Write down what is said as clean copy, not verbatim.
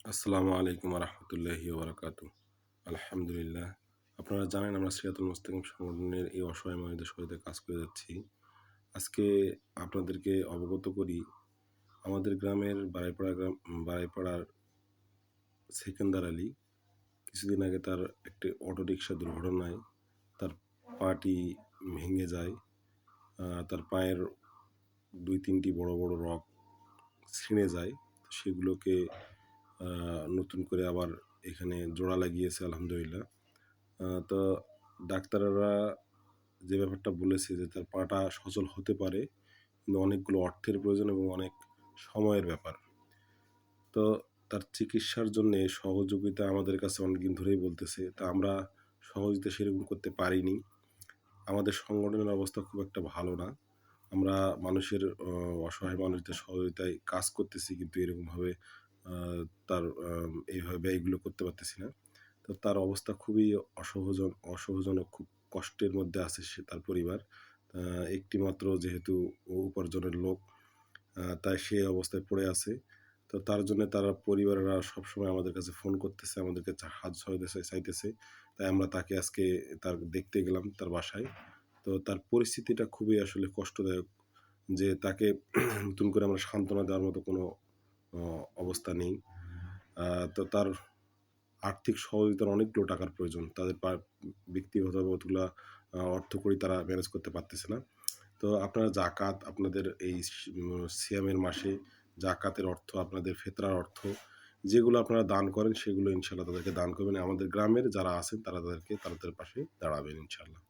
আসসালামু আলাইকুম রহমতুল্লাহি বারাকাতু। আলহামদুলিল্লাহ। আপনারা জানেন আমরা সিরাতুল মুস্তাকিম সংগঠনের এই অসহায় মানুষদের সহায়তায় কাজ করে যাচ্ছি। আজকে আপনাদেরকে অবগত করি, আমাদের গ্রামের বারাইপাড়ার সেকেন্দার আলী কিছুদিন আগে তার একটি অটোরিকশা দুর্ঘটনায় তার পাটি ভেঙে যায়। তার পায়ের ২-৩টি বড়, বড় রগ ছিঁড়ে যায়। সেগুলোকে নতুন করে আবার এখানে জোড়া লাগিয়েছে আলহামদুলিল্লাহ। তো ডাক্তাররা যে ব্যাপারটা বলেছে যে তার পাটা সচল হতে পারে, কিন্তু অনেকগুলো অর্থের প্রয়োজন এবং অনেক সময়ের ব্যাপার। তো তার চিকিৎসার জন্যে সহযোগিতা আমাদের কাছে অনেকদিন ধরেই বলতেছে। তা আমরা সহযোগিতা সেরকম করতে পারিনি। আমাদের সংগঠনের অবস্থা খুব একটা ভালো না। আমরা মানুষের অসহায় মানুষদের সহযোগিতায় কাজ করতেছি, কিন্তু এরকমভাবে আ তার এইভাবে ব্যয়গুলো করতে পারতেছি না। তো তার অবস্থা খুবই অসহজনক, খুব কষ্টের মধ্যে আছে সে, তার পরিবার। আ একটিমাত্র যেহেতু উপার্জনের লোক, তাই সে অবস্থায় পড়ে আছে। তো তার জন্য তারা পরিবারেরা সবসময় আমাদের কাছে ফোন করতেছে, আমাদেরকে হাত সহায়তা চাইতেছে। তাই আমরা তাকে আজকে দেখতে গেলাম তার বাসায়। তো তার পরিস্থিতিটা খুবই আসলে কষ্টদায়ক, যে তাকে নতুন করে আমরা সান্ত্বনা দেওয়ার মতো কোনো অ অবস্থা নেই। আ তো তার আর্থিক সহযোগিতার অনেকগুলো টাকার প্রয়োজন। তাদের ব্যক্তিগতভাবে অতগুলা অর্থকড়ি তারা ম্যানেজ করতে পারতেছে না। তো আপনারা জাকাত, আপনাদের এই সিয়ামের মাসে জাকাতের অর্থ, আপনাদের ফিতরার অর্থ যেগুলো আপনারা দান করেন, সেগুলো ইনশাআল্লাহ তাদেরকে দান করবেন। আমাদের গ্রামের যারা আছেন তারা তাদের পাশে দাঁড়াবেন ইনশাআল্লাহ।